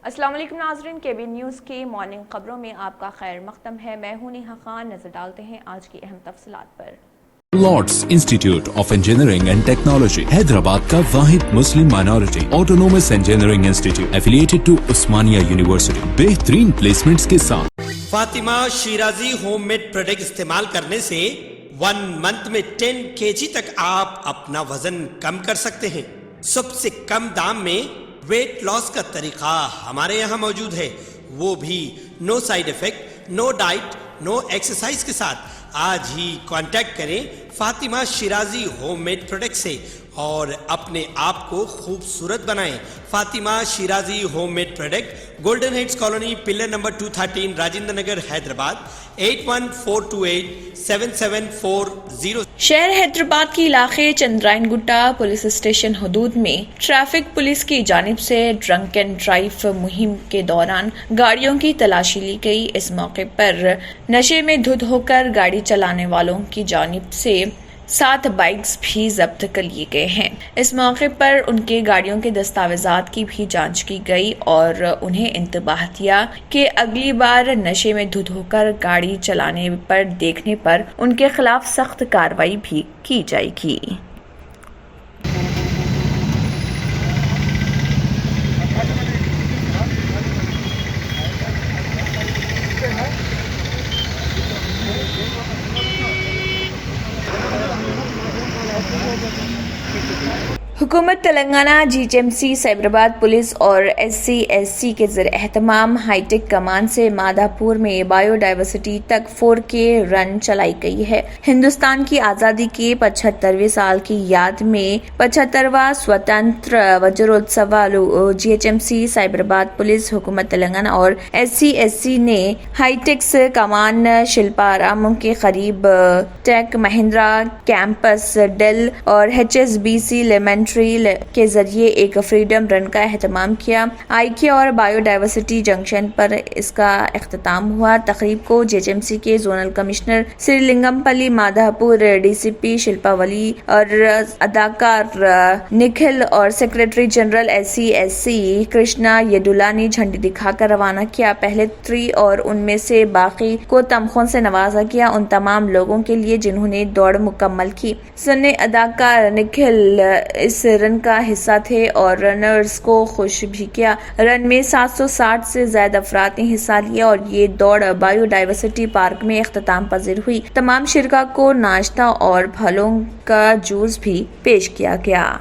السلام علیکم ناظرین، KB نیوز کی مارننگ خبروں میں آپ کا خیر مقدم ہے۔ میں ہوں نیہا خان۔ نظر ڈالتے ہیں آج کی اہم تفصیلات پر۔ Lords institute of engineering and technology Hyderabad کا واحد مسلم minority autonomous engineering institute affiliated to Osmania university بہترین پلیسمنٹس کے ساتھ۔ Fatima Shirazi home made product استعمال کرنے سے 1 منتھ میں 10 kg تک آپ اپنا وزن کم کر سکتے ہیں۔ سب سے کم دام میں ویٹ لاس کا طریقہ ہمارے یہاں موجود ہے، وہ بھی no side effect, no diet, no exercise کے ساتھ۔ آج ہی کانٹیکٹ کریں Fatima Shirazi home made product سے اور اپنے آپ کو خوبصورت بنائیں۔ Fatima Shirazi home made product, golden heights colony, pillar number 213، Rajendra Nagar, Hyderabad, 8142877440۔ شہر حیدرآباد کے علاقے چندرائن گٹا پولیس اسٹیشن حدود میں ٹریفک پولیس کی جانب سے ڈرنک اینڈ ڈرائیو مہم کے دوران گاڑیوں کی تلاشی لی گئی۔ اس موقع پر نشے میں دھت ہو کر گاڑی چلانے والوں کی جانب سے 7 بائکس بھی ضبط کر لیے گئے ہیں۔ اس موقع پر ان کے گاڑیوں کے دستاویزات کی بھی جانچ کی گئی اور انہیں انتباہ دیا کہ اگلی بار نشے میں دھت ہو کر گاڑی چلانے پر دیکھنے پر ان کے خلاف سخت کارروائی بھی کی جائے گی۔ حکومت تلنگانہ، GHMC سائبرآباد پولیس اور SC/SC کے زیر اہتمام ہائی ٹیک کمان سے مادھا پور میں بایو ڈائیورسٹی تک 4K رن چلائی گئی ہے۔ ہندوستان کی آزادی کے 75ویں سال کی یاد میں 75واں سوتنتر وجروتسو GHMC سائبرآباد پولیس، حکومت تلنگانہ اور SC/SC نے ہائی ٹیکس کمان شلپارام کے قریب ٹیک مہندرا کیمپس، ڈیل اور HSBC ایلیمنٹری کے ذریعے ایک فریڈم رن کا اہتمام کیا۔ IK اور بایو ڈائیورسٹی جنکشن پر اس کا اختتام ہوا۔ تقریب کو GHMC کے زونل کمشنر سری لنگم پلی مادھا پور، DCP شلپا ولی اور اداکار نکھل اور سیکرٹری جنرل SC/SC کرشنا یدولا نے جھنڈی دکھا کر روانہ کیا۔ پہلے 3 اور ان میں سے باقی کو تمغوں سے نوازا گیا۔ ان تمام لوگوں کے لیے جنہوں نے دوڑ مکمل کی۔ سنے اداکار نکھل اس رن کا حصہ تھے اور رنرز کو خوش بھی کیا۔ رن میں 760 سے زائد افراد نے حصہ لیا اور یہ دوڑ بایو ڈائیورسٹی پارک میں اختتام پذیر ہوئی۔ تمام شرکاء کو ناشتہ اور پھلوں کا جوس بھی پیش کیا گیا۔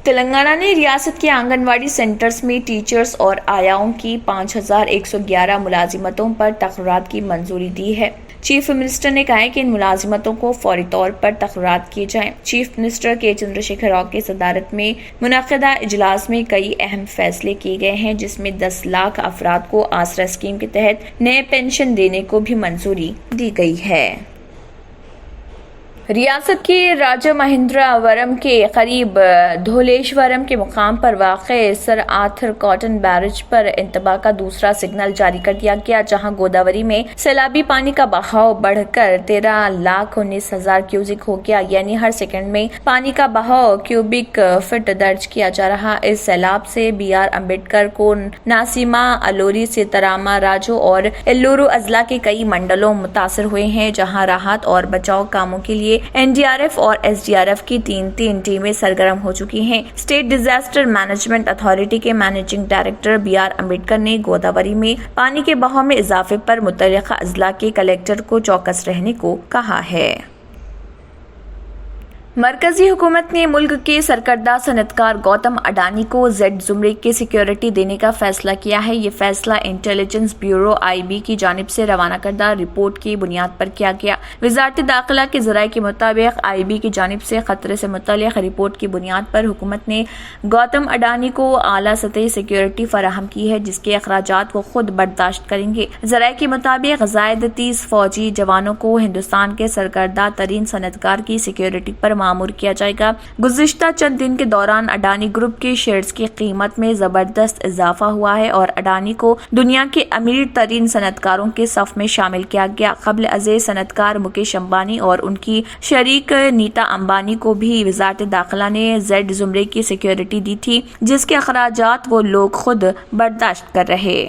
تلنگانہ نے ریاست کے آنگن واڑی سینٹرز میں ٹیچرز اور آیاؤں کی 5111 ملازمتوں پر تقررات کی منظوری دی ہے۔ چیف منسٹر نے کہا ہے کہ ان ملازمتوں کو فوری طور پر تقررات کیے جائیں۔ چیف منسٹر کے چندرشیکھر راؤ کی صدارت میں منعقدہ اجلاس میں کئی اہم فیصلے کیے گئے ہیں، جس میں 10 لاکھ افراد کو آسرا اسکیم کے تحت نئے پینشن دینے کو بھی منظوری دی گئی ہے۔ ریاست کے راجا مہندرا ورم کے قریب دھولیشورم کے مقام پر واقع سر آرتھر کاٹن بیرج پر انتباہ کا دوسرا سگنل جاری کر دیا گیا، جہاں گوداوری میں سیلابی پانی کا بہاؤ بڑھ کر 13,19,000 کیوسک ہو گیا، یعنی ہر سیکنڈ میں پانی کا بہاؤ کیوبک فٹ درج کیا جا رہا۔ اس سیلاب سے BR امبیڈکر کو، ناسیما، الوری، سیتاراما راجو اور ایلورو اضلاع کے کئی منڈلوں متاثر ہوئے ہیں، جہاں راحت اور بچاؤ کاموں کے لیے NDRF اور SDRF کی 3 ٹیمیں سرگرم ہو چکی ہیں۔ اسٹیٹ ڈیزاسٹر مینجمنٹ اتھارٹی کے مینیجنگ ڈائریکٹر BR امبیڈکر نے گوداوری میں پانی کے بہاؤ میں اضافے پر متعلقہ اضلاع کے کلکٹر کو چوکس رہنے کو کہا ہے۔ मरकजी हुकूमत ने मुल्क के सरकर्दा सनतकार गौतम अडानी को जेड जुमरे की सिक्योरिटी देने का फैसला किया है। ये फैसला इंटेलिजेंस ब्यूरो IB की जानिब से रवाना करदा रिपोर्ट की बुनियाद पर किया गया। वजारत दाखिला के ज़राए के मुताबिक IB की जानिब से खतरे से मुतल्लिक़ रिपोर्ट की बुनियाद पर हुकूमत ने गौतम अडानी को आला सतही सिक्योरिटी फराहम की है, जिसके अखराजात वो खुद बर्दाश्त करेंगे। ज़राए के मुताबिक ज़ायद 30 फौजी जवानों को हिंदुस्तान के सरकर्दा तरीन सनतकार की सिक्योरिटी पर मामूर किया जाएगा। गुज़िश्ता चंद दिन के दौरान अडानी ग्रुप के शेयर्स की कीमत में जबरदस्त इजाफा हुआ है और अडानी को दुनिया के अमीर तरीन सनतकारों के सफ में शामिल किया गया। क़ब्ल अज़ीज़ सनतकार मुकेश अंबानी और उनकी शरीक नीता अंबानी को भी वज़ारत दाखिला ने जेड जुमरे की सिक्योरिटी दी थी, जिसके अखराजात वो लोग खुद बर्दाश्त कर रहे।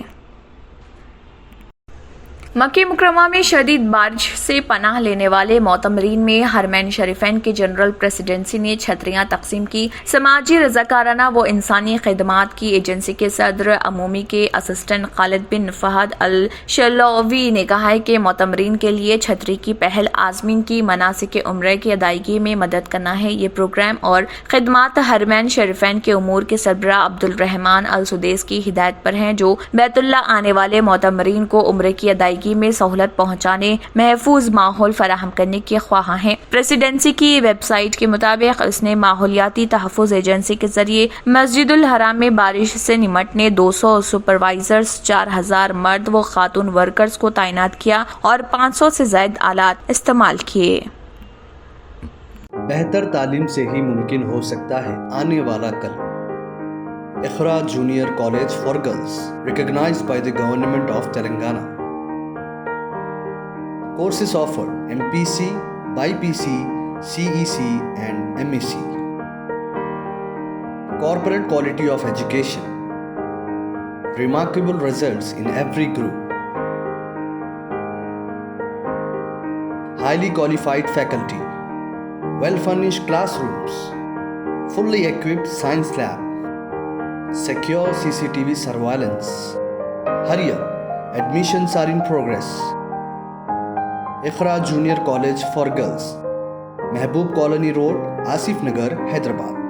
मक्के मुकर्रमा में शदीद बारिश से पनाह लेने वाले मोतमरीन में हरमैन शरीफैन के जनरल प्रेसिडेंसी ने छतरियां तकसीम की। समाजी रज़ाकाराना व इंसानी खिदमात की एजेंसी के सदर अमूमी के असिस्टेंट खालिद बिन फहद अल शलौवी ने कहा है कि मोतमरीन के लिए छतरी की पहल आज़मीन की मनासिक उम्र की अदायगी में मदद करना है। ये प्रोग्राम और खिदमात हरमैन शरीफैन के उमूर के सरबरा अब्दुल रहमान अल सुदेस की हिदायत पर हैं, जो बैतुल्ला आने वाले मोतमरीन को उम्र की अदायगी में सहूलत पहुंचाने, महफूज माहौल फराहम करने के ख्वाह हैं। प्रेसिडेंसी की वेबसाइट के मुताबिक इसने माहौलियाती तहफ़्फ़ुज़ एजेंसी के जरिए मस्जिदुल हराम में बारिश से निमटने 200 सुपरवाइजर्स, 4000 मर्द व खातून वर्कर्स को तैनात किया और 500 से ज़ायद आलात इस्तेमाल किए। बेहतर तालीम से ही मुमकिन हो सकता है आने वाला कल। Iqra junior college for girls, recognized by the Government of Telangana. Courses offered: MPC, BPC, CEC and MEC. Corporate quality of education. Remarkable results in every group. Highly qualified faculty. Well-furnished classrooms. Fully equipped science lab. Secure CCTV surveillance. Hurry up, admissions are in progress. Iqra junior college for girls, Mehboob colony road, Asif Nagar, Hyderabad.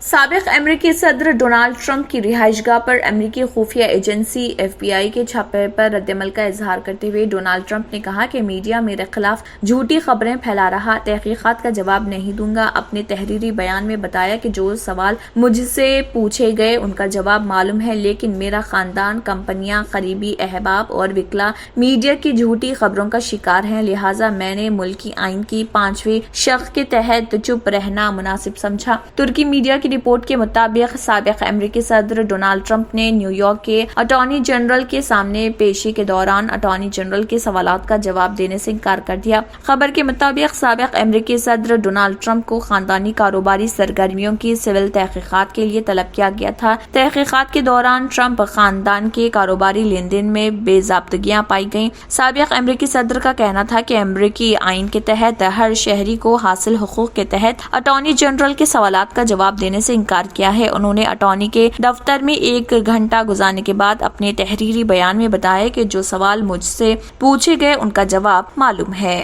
साबिक अमेरिकी सदर Donald Trump की रिहाइशगाह पर अमेरिकी खुफिया agency FBI के छापे पर रद्दमल का इजहार करते हुए डोनाल्ड ट्रंप ने कहा कि मीडिया मेरे खिलाफ झूठी खबरें फैला रहा, तहकीकात का जवाब नहीं दूंगा। अपने तहरीरी बयान में बताया कि जो सवाल मुझसे पूछे गए उनका जवाब मालूम है, लेकिन मेरा खानदान, कंपनियां, करीबी अहबाब और विकला मीडिया की झूठी खबरों का शिकार हैं, लिहाजा मैंने मुल्की आइन की 5वीं शर्त के तहत चुप रहना मुनासिब समझा। तुर्की मीडिया की रिपोर्ट के मुताबिक साबिक अमेरिकी सदर डोनाल्ड ट्रंप ने न्यूयॉर्क के अटॉर्नी जनरल के सामने पेशी के दौरान अटॉर्नी जनरल के सवालात का जवाब देने से इनकार कर दिया। खबर के मुताबिक साबिक अमेरिकी सदर डोनाल्ड ट्रंप को खानदानी कारोबारी सरगर्मियों की सिविल तहकीकात के लिए तलब किया गया था। तहकीकात के दौरान ट्रंप खानदान के कारोबारी लेन देन में बेजाब्तगियां पाई गयी। साबिक अमेरिकी सदर का कहना था कि अमेरिकी आइन के तहत हर शहरी को हासिल हुकूक के तहत अटॉर्नी जनरल के सवालात का जवाब देने से इनकार किया है। उन्होंने अटॉर्नी के दफ्तर में 1 घंटा गुजारने के बाद अपने तहरीरी बयान में बताया कि जो सवाल मुझसे पूछे गए उनका जवाब मालूम है।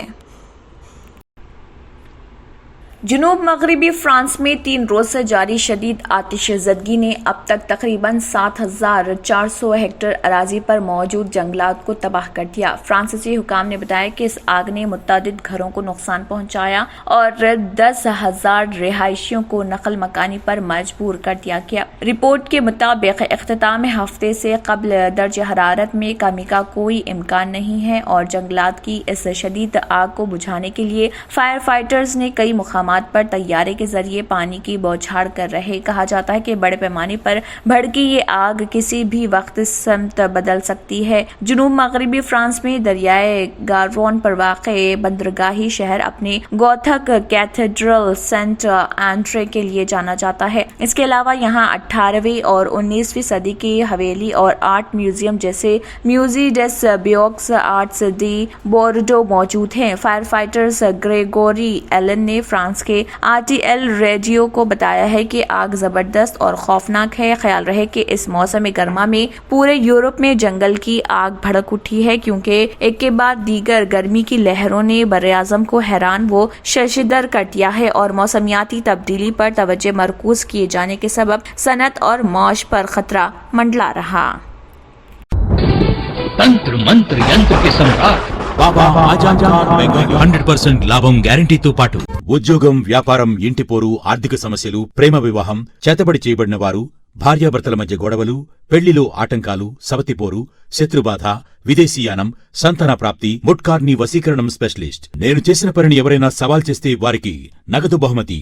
जनूब मगरबी फ्रांस में 3 रोज से जारी शदीद आतिशज़दगी ने अब तक तकरीबन 7,400 हेक्टेयर अराजी पर मौजूद जंगलात को तबाह कर दिया। फ्रांसीसी हुकाम ने बताया कि इस आग ने मुतअद्दिद घरों को नुकसान पहुंचाया और 10,000 रिहायशियों को नकल मकानी पर मजबूर कर दिया गया। रिपोर्ट के मुताबिक इख्तिताम हफ्ते से कबल दर्ज हरारत में कमी का कोई इम्कान नहीं है और जंगलात की इस शदीद आग को बुझाने के लिए फायर फाइटर्स ने कई मुकामात पर तैयारे के जरिए पानी की बौछार कर रहे। कहा जाता है कि बड़े पैमाने पर भड़की ये आग किसी भी वक्त समत बदल सकती है। जनूब मगरबी फ्रांस में दरियाए गारोन पर वाक़े बंदरगाही शहर अपने गौथक कैथेड्रल सेंट एंड्रे के लिए जाना जाता है। इसके अलावा यहाँ 18वीं और 19वीं सदी की हवेली और आर्ट म्यूजियम जैसे म्यूजी डेस बियोक्स आर्ट्स दी बोर्डो मौजूद हैं। फायर फाइटर्स ग्रेगोरी एलन ने फ्रांस فرانس کے RTL ریڈیو کو بتایا ہے کہ آگ زبردست اور خوفناک ہے. خیال رہے کہ اس موسم گرما میں پورے یورپ میں جنگل کی آگ بھڑک اٹھی ہے کیونکہ ایک کے بعد دیگر گرمی کی لہروں نے براعظم کو حیران و ششدر کر دیا ہے اور موسمیاتی تبدیلی پر توجہ مرکوز کیے جانے کے سبب صنعت اور معاش پر خطرہ منڈلا رہا. తంత్ర మంత్ర యంత్ర కి సమ్రాట్ బాబా ఆజాద్ ఖాన్ బెంగాలీ 100% లాభం గ్యారంటీతో పాటు ఉద్యోగం, వ్యాపారం, ఇంటి పోరు, ఆర్థిక సమస్యలు, ప్రేమ వివాహం, చేతబడి చేయబడిన వారు, భార్యాభర్తల మధ్య గొడవలు, పెళ్లిలో ఆటంకాలు, సవతిపోరు, శత్రుబాధ, విదేశీయానం, సంతాన ప్రాప్తి, ముట్కార్ని వశీకరణం స్పెషలిస్ట్. నేను చేసిన పనిని ఎవరైనా సవాల్ చేస్తే వారికి నగదు బహుమతి.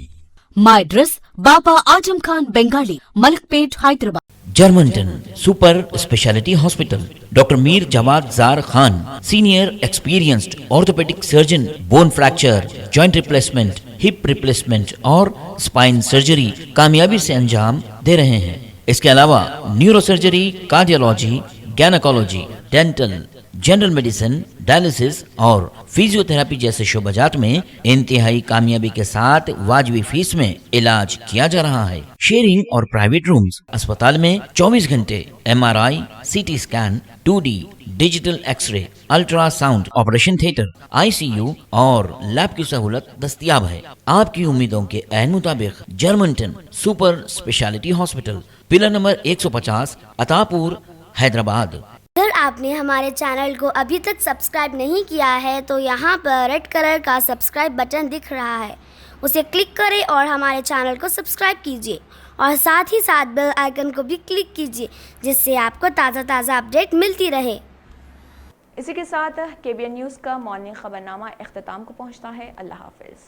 My address, Baba Ajam Khan Bengali, Malakpet, Hyderabad. जर्मनटन super speciality hospital doctor Mir Jawad Zar Khan senior experienced orthopaedic surgeon bone fracture joint replacement hip replacement और स्पाइन सर्जरी कामयाबी से अंजाम दे रहे हैं. इसके अलावा neuro surgery, cardiology, gynaecology, dental, general medicine, dialysis और फिजियोथेरेपी जैसे शोबाजात में इंतहाई कामयाबी के साथ वाजबी फीस में इलाज किया जा रहा है. शेयरिंग और प्राइवेट रूम्स. अस्पताल में 24 घंटे MRI, CT scan, 2D digital x ray, ultrasound, operation theatre, ICU और लैब की सहूलत दस्तयाब है. आपकी उम्मीदों के ऐन मुताबिक Germanton super speciality hospital, pillar number 150, Attapur, Hyderabad. अगर आपने हमारे चैनल को अभी तक सब्सक्राइब नहीं किया है तो यहाँ पर रेड कलर का सब्सक्राइब बटन दिख रहा है, उसे क्लिक करें और हमारे चैनल को सब्सक्राइब कीजिए और साथ ही साथ बेल आइकन को भी क्लिक कीजिए जिससे आपको ताज़ा अपडेट मिलती रहे. इसी के साथ KBN न्यूज़ का मॉर्निंग खबरनामा इख्तिताम को पहुँचता है. अल्लाह हाफिज़.